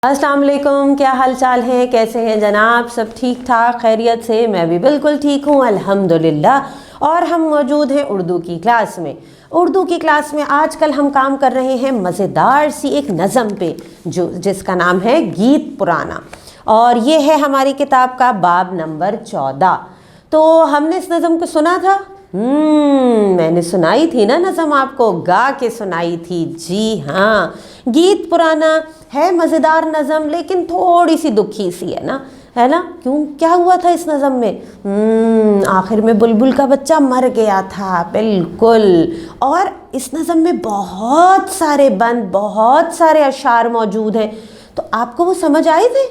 अस्सलाम वालेकुम, क्या हाल चाल है, कैसे हैं जनाब? सब ठीक ठाक खैरियत से? मैं भी बिल्कुल ठीक हूँ अल्हम्दुलिल्लाह। और हम मौजूद हैं उर्दू की क्लास में। उर्दू की क्लास में आजकल हम काम कर रहे हैं मज़ेदार सी एक नज़म पे जिसका नाम है गीत पुराना, और ये है हमारी किताब का बाब नंबर 14। तो हमने इस नज़म को सुना था। मैंने सुनाई थी ना नज़म, आपको गा के सुनाई थी। जी हाँ, गीत पुराना है मज़ेदार नज़म, लेकिन थोड़ी सी दुखी सी है ना? क्यों, क्या हुआ था इस नज़म में? आखिर में बुलबुल का बच्चा मर गया था, बिल्कुल। और इस नज़म में बहुत सारे बंद, बहुत सारे अशार मौजूद हैं। तो आपको वो समझ आए थे?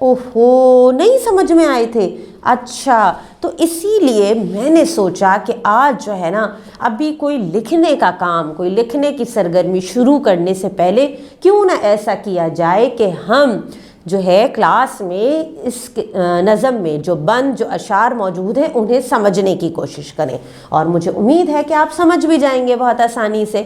ओहो, नहीं समझ में आए थे। अच्छा, तो इसीलिए मैंने सोचा कि आज जो है ना, अभी कोई लिखने का काम, कोई लिखने की सरगर्मी शुरू करने से पहले क्यों ना ऐसा किया जाए कि हम जो है क्लास में इस नज़म में जो बंद, जो अशार मौजूद हैं, उन्हें समझने की कोशिश करें। और मुझे उम्मीद है कि आप समझ भी जाएंगे बहुत आसानी से।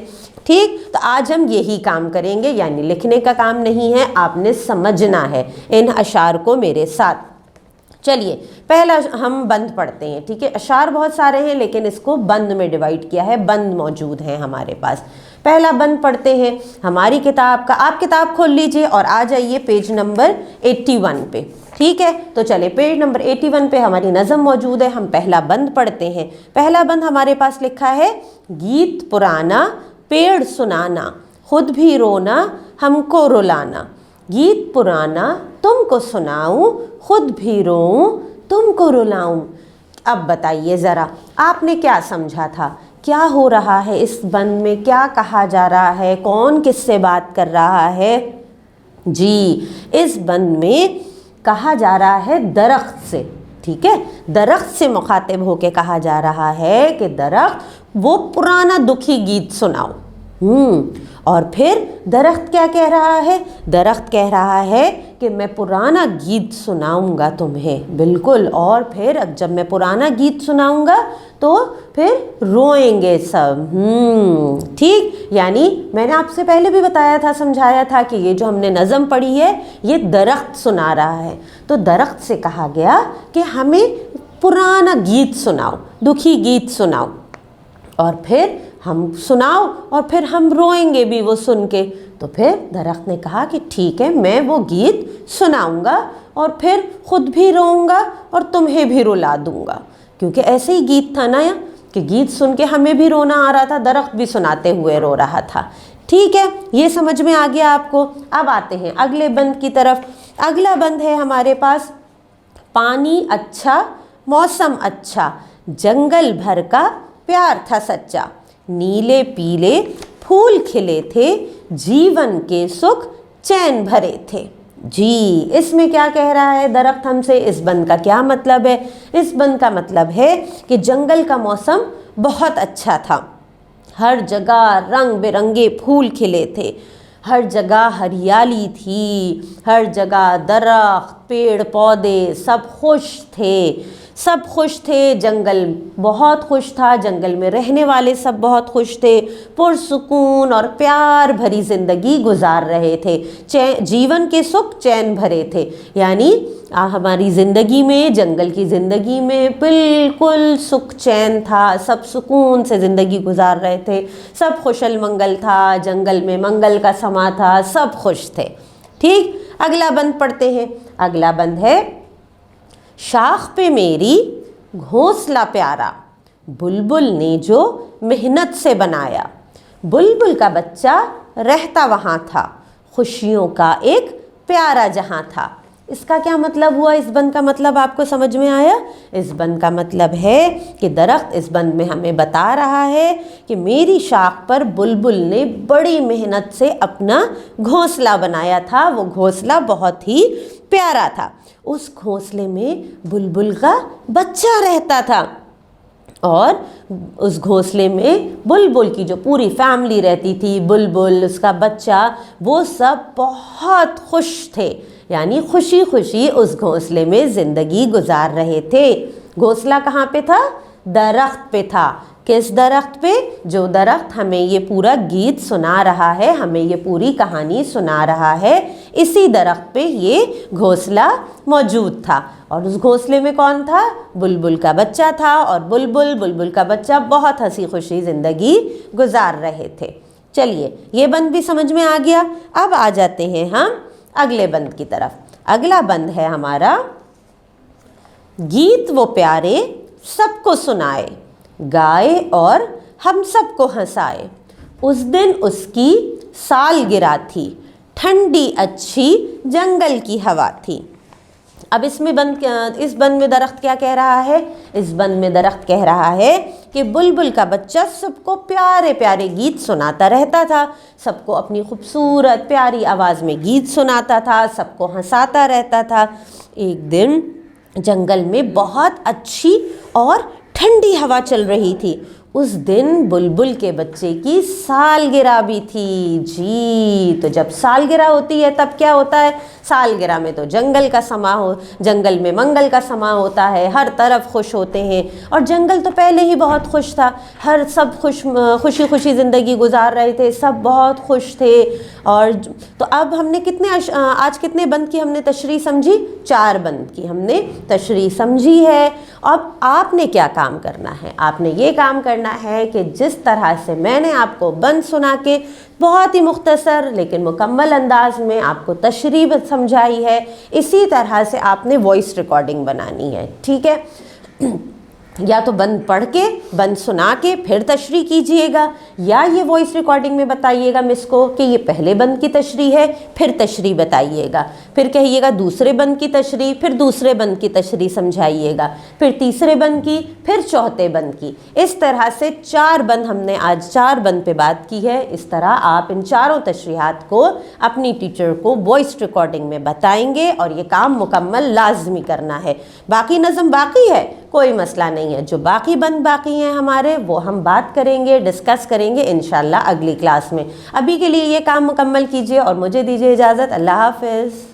ठीक, तो आज हम यही काम करेंगे, यानी लिखने का काम नहीं है, आपने समझना है इन अशार को मेरे साथ। चलिए, पहला हम बंद पढ़ते हैं। ठीक है, अशार बहुत सारे हैं, लेकिन इसको बंद में डिवाइड किया है, बंद मौजूद हैं हमारे पास। पहला बंद पढ़ते हैं हमारी किताब का। आप किताब खोल लीजिए और आ जाइए पेज नंबर 81 पे। ठीक है, तो चले, पेज नंबर 81 पे हमारी नज़म मौजूद है। हम पहला बंद पढ़ते हैं। पहला बंद हमारे पास लिखा है, गीत पुराना पेड़ सुनाना, खुद भी रोना हमको रुलाना। गीत पुराना तुमको सुनाऊं, खुद भी रोऊं तुमको रुलाऊं। अब बताइए ज़रा, आपने क्या समझा था? क्या हो रहा है इस बंद में? क्या कहा जा रहा है? कौन किससे बात कर रहा है? जी, इस बंद में कहा जा रहा है दरख्त से। ठीक है, दरख्त से मुखातिब होके कहा जा रहा है कि दरख्त वो पुराना दुखी गीत सुनाओ। और फिर दरख्त क्या कह रहा है? दरख्त कह रहा है कि मैं पुराना गीत सुनाऊंगा तुम्हें, बिल्कुल। और फिर जब मैं पुराना गीत सुनाऊंगा तो फिर रोएंगे सब। ठीक, यानी मैंने आपसे पहले भी बताया था, समझाया था कि ये जो हमने नज़म पढ़ी है, ये दरख्त सुना रहा है। तो दरख्त से कहा गया कि हमें पुराना गीत सुनाओ, दुखी गीत सुनाओ, और फिर हम सुनाओ, और फिर हम रोएंगे भी वो सुन के। तो फिर दरख्त ने कहा कि ठीक है, मैं वो गीत सुनाऊंगा और फिर खुद भी रोऊंगा और तुम्हें भी रुला दूंगा। क्योंकि ऐसे ही गीत था ना, कि गीत सुन के हमें भी रोना आ रहा था, दरख्त भी सुनाते हुए रो रहा था। ठीक है, ये समझ में आ गया आपको। अब आते हैं अगले बंद की तरफ। अगला बंद है हमारे पास, पानी अच्छा मौसम अच्छा, जंगल भर का प्यार था सच्चा। नीले पीले फूल खिले थे, जीवन के सुख चैन भरे थे। जी, इसमें क्या कह रहा है दरख्त हमसे? इस बंद का क्या मतलब है? इस बंद का मतलब है कि जंगल का मौसम बहुत अच्छा था। हर जगह रंग बिरंगे फूल खिले थे, हर जगह हरियाली थी, हर जगह दरख्त, पेड़ पौधे सब खुश थे, सब खुश थे। जंगल बहुत खुश था, जंगल में रहने वाले सब बहुत खुश थे, पुरसुकून और प्यार भरी ज़िंदगी गुजार रहे थे, जीवन के सुख चैन भरे थे। यानी हमारी ज़िंदगी में, जंगल की ज़िंदगी में बिल्कुल सुख चैन था, सब सुकून से ज़िंदगी गुजार रहे थे, सब खुशल मंगल था, जंगल में मंगल का समा था, सब खुश थे। ठीक, अगला बंद पढ़ते हैं। अगला बंद है, शाख पे मेरी घोंसला प्यारा, बुलबुल ने जो मेहनत से बनाया। बुलबुल का बच्चा रहता वहाँ था, खुशियों का एक प्यारा जहाँ था। इसका क्या मतलब हुआ? इस बंद का मतलब आपको समझ में आया? इस बंद का मतलब है कि दरख्त इस बंद में हमें बता रहा है कि मेरी शाख पर बुलबुल ने बड़ी मेहनत से अपना घोंसला बनाया था, वो घोंसला बहुत ही प्यारा था। उस घोंसले में बुलबुल का बच्चा रहता था, और उस घोंसले में बुलबुल की जो पूरी फैमिली रहती थी, बुलबुल, उसका बच्चा, वो सब बहुत खुश थे। यानी खुशी खुशी उस घोंसले में ज़िंदगी गुजार रहे थे। घोंसला कहाँ पे था? दरख्त पे था। किस दरख्त पे? जो दरख्त हमें ये पूरा गीत सुना रहा है, हमें ये पूरी कहानी सुना रहा है, इसी दरख्त पे ये घोंसला मौजूद था और उस घोंसले में कौन था? बुलबुल का बच्चा था और बुलबुल का बच्चा बहुत हंसी खुशी ज़िंदगी गुजार रहे थे। चलिए, ये बंद भी समझ में आ गया। अब आ जाते हैं हम अगले बंद की तरफ। अगला बंद है हमारा, गीत वो प्यारे सबको सुनाए, गाए और हम सबको हंसाए। उस दिन उसकी सालगिरह थी, ठंडी अच्छी जंगल की हवा थी। अब इस बंद में दरख्त क्या कह रहा है? इस बंद में दरख्त कह रहा है कि बुलबुल का बच्चा सबको प्यारे प्यारे गीत सुनाता रहता था, सबको अपनी खूबसूरत प्यारी आवाज़ में गीत सुनाता था, सबको हंसाता रहता था। एक दिन जंगल में बहुत अच्छी और ठंडी हवा चल रही थी। उस दिन बुलबुल के बच्चे की सालगिरह भी थी जी। तो जब सालगिरह होती है तब क्या होता है? सालगिरह में तो जंगल में मंगल का समा होता है, हर तरफ खुश होते हैं। और जंगल तो पहले ही बहुत खुश था, सब खुशी खुशी ज़िंदगी गुजार रहे थे, सब बहुत खुश थे। और तो अब हमने आज कितने बंद की हमने तशरीह समझी? 4 बंद की हमने तशरीह समझी है। अब आपने क्या काम करना है? आपने ये काम करना है कि जिस तरह से मैंने आपको बंद सुना के बहुत ही मुख्तसर लेकिन मुकम्मल अंदाज में आपको तशरीह समझाई है, इसी तरह से आपने वॉइस रिकॉर्डिंग बनानी है। ठीक है, या तो बंद पढ़ के, बंद सुना के फिर तशरीह कीजिएगा, या ये वॉइस रिकॉर्डिंग में बताइएगा मिस को कि ये पहले बंद की तशरीह है, फिर तशरीह बताइएगा, फिर कहिएगा दूसरे बंद की तशरीह, फिर दूसरे बंद की तशरीह समझाइएगा, फिर तीसरे बंद की, फिर चौथे बंद की। इस तरह से 4 बंद हमने आज 4 बंद पे बात की है। इस तरह आप इन चारों तशरीहात को अपनी टीचर को वॉइस रिकॉर्डिंग में बताएंगे और ये काम मुकम्मल लाजमी करना है। बाकी नज़म बाकी है, कोई मसला नहीं है। जो बाकी बंद बाकी हैं हमारे, वो हम बात करेंगे, डिस्कस करेंगे इंशाल्लाह अगली क्लास में। अभी के लिए ये काम मुकम्मल कीजिए और मुझे दीजिए इजाज़त। अल्लाह हाफ़िज़।